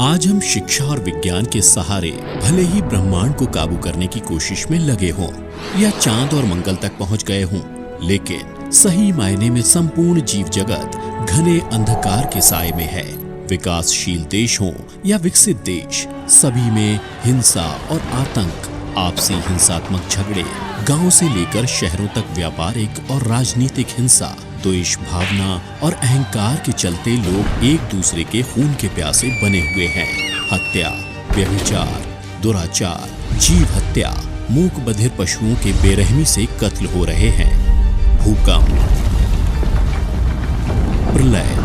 आज हम शिक्षा और विज्ञान के सहारे भले ही ब्रह्मांड को काबू करने की कोशिश में लगे हों या चांद और मंगल तक पहुंच गए हों, लेकिन सही मायने में संपूर्ण जीव जगत घने अंधकार के साए में है। विकासशील देश हों या विकसित देश, सभी में हिंसा और आतंक, आपसी हिंसात्मक झगड़े, गांव से लेकर शहरों तक व्यापारिक और राजनीतिक हिंसा, द्वेष भावना और अहंकार के चलते लोग एक दूसरे के खून के प्यासे बने हुए हैं। हत्या, व्यभिचार, दुराचार, जीव हत्या, मूक बधिर पशुओं के बेरहमी से कत्ल हो रहे हैं। भूकंप, प्रलय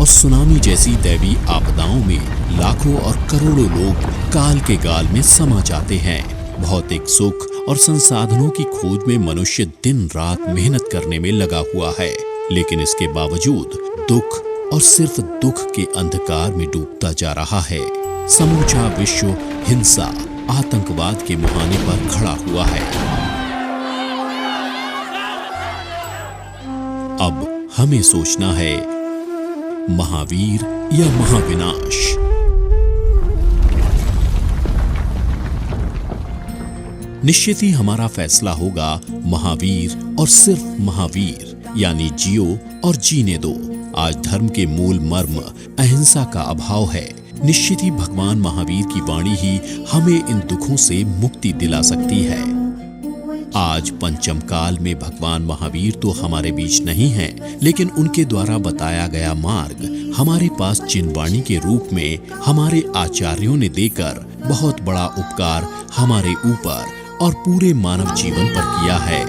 और सुनामी जैसी दैवीय आपदाओं में लाखों और करोड़ों लोग काल के गाल में समा जाते हैं। भौतिक सुख और संसाधनों की खोज में मनुष्य दिन रात मेहनत करने में लगा हुआ है, लेकिन इसके बावजूद दुख और सिर्फ दुख के अंधकार में डूबता जा रहा है। समूचा विश्व हिंसा, आतंकवाद के मुहाने पर खड़ा हुआ है। अब हमें सोचना है, महावीर या महाविनाश। निश्चित ही हमारा फैसला होगा महावीर और सिर्फ महावीर, यानी जियो और जीने दो। आज धर्म के मूल मर्म अहिंसा का अभाव है। निश्चित ही भगवान महावीर की वाणी ही हमें इन दुखों से मुक्ति दिला सकती है। आज पंचम काल में भगवान महावीर तो हमारे बीच नहीं हैं, लेकिन उनके द्वारा बताया गया मार्ग हमारे पास जिनवाणी के रूप में हमारे आचार्यों ने देकर बहुत बड़ा उपकार हमारे ऊपर और पूरे मानव जीवन पर किया है।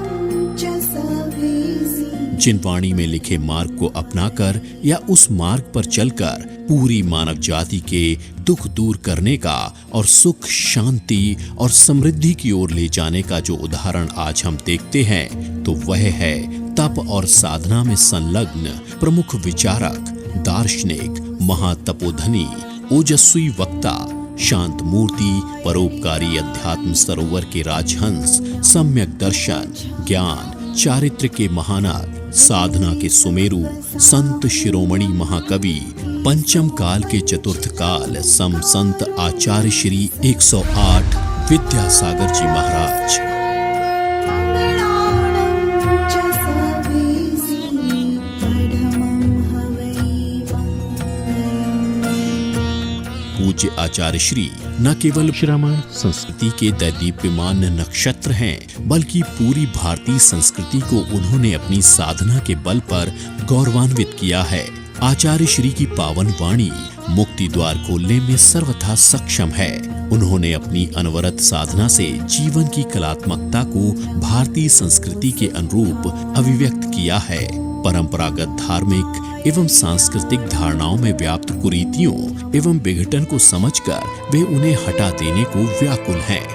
जिनवाणी में लिखे मार्ग को अपनाकर या उस मार्ग पर चलकर पूरी मानव जाति के दुख दूर करने का और सुख, शांति और समृद्धि की ओर ले जाने का जो उदाहरण आज हम देखते हैं, तो वह है तप और साधना में संलग्न प्रमुख विचारक, दार्शनिक, महातपोधनी, ओजस्वी वक्ता, शांत मूर्ति, परोपकारी अध्यात्म सरोवर के राजहंस, सम्यक दर्शन, ज्ञान, चारित्र के महानाद, साधना के सुमेरु, संत शिरोमणि महाकवि, पंचम काल के चतुर्थ काल, सम संत आचार्य श्री 108 विद्यासागर जी महाराज। पूज्य आचार्य श्री न केवल श्रावण संस्कृति के दैदीप्यमान नक्षत्र हैं, बल्कि पूरी भारतीय संस्कृति को उन्होंने अपनी साधना के बल पर गौरवान्वित किया है। आचार्य श्री की पावन वाणी मुक्ति द्वार खोलने में सर्वथा सक्षम है। उन्होंने अपनी अनवरत साधना से जीवन की कलात्मकता को भारतीय संस्कृति के अनुरूप अभिव्यक्त किया है। परंपरागत धार्मिक एवं सांस्कृतिक धारणाओं में व्याप्त कुरीतियों एवं विघटन को समझकर वे उन्हें हटा देने को व्याकुल हैं।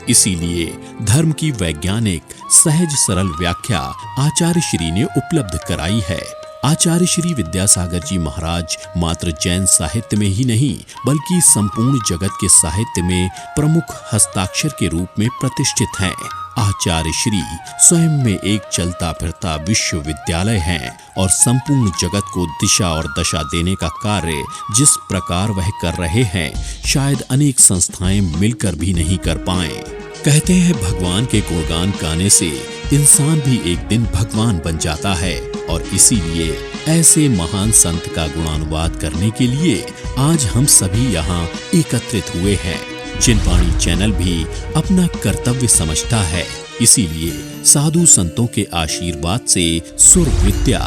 इसीलिए धर्म की वैज्ञानिक सहज सरल व्याख्या आचार्य श्री ने उपलब्ध कराई है। आचार्य श्री विद्यासागर जी महाराज मात्र जैन साहित्य में ही नहीं, बल्कि संपूर्ण जगत के साहित्य में प्रमुख हस्ताक्षर के रूप में प्रतिष्ठित हैं। आचार्य श्री स्वयं में एक चलता फिरता विश्वविद्यालय हैं और संपूर्ण जगत को दिशा और दशा देने का कार्य जिस प्रकार वह कर रहे हैं, शायद अनेक संस्थाएं मिलकर भी नहीं कर पाएं। कहते हैं भगवान के गुणगान गाने से इंसान भी एक दिन भगवान बन जाता है, और इसीलिए ऐसे महान संत का गुणानुवाद करने के लिए आज हम सभी यहाँ एकत्रित हुए हैं। जिनवाणी चैनल भी अपना कर्तव्य समझता है, इसीलिए साधु संतों के आशीर्वाद से सुर विद्या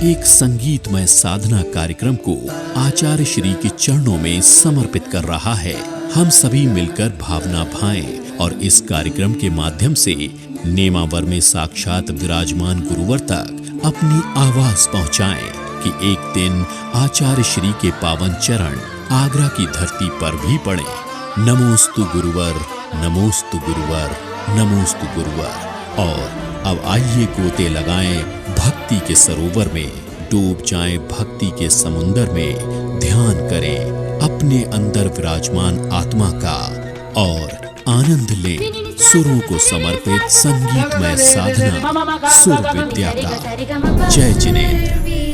एक संगीतमय साधना कार्यक्रम को आचार्य श्री के चरणों में समर्पित कर रहा है। हम सभी मिलकर भावना भाएं और इस कार्यक्रम के माध्यम से नेमावर में साक्षात विराजमान गुरुवर तक अपनी आवाज पहुंचाएं कि एक दिन आचार्य श्री के पावन चरण आगरा की धरती पर भी पड़े। नमोस्तु गुरुवर, नमोस्तु गुरुवर, नमोस्तु गुरुवर। और अब आइए गोते लगाएं भक्ति के सरोवर में, डूब जाएं भक्ति के समुंदर में, ध्यान करें अपने अंदर विराजमान आत्मा का और आनंद लें सुरों को समर्पित संगीतमय साधना सुर विद्या का। जय जिनेंद्र।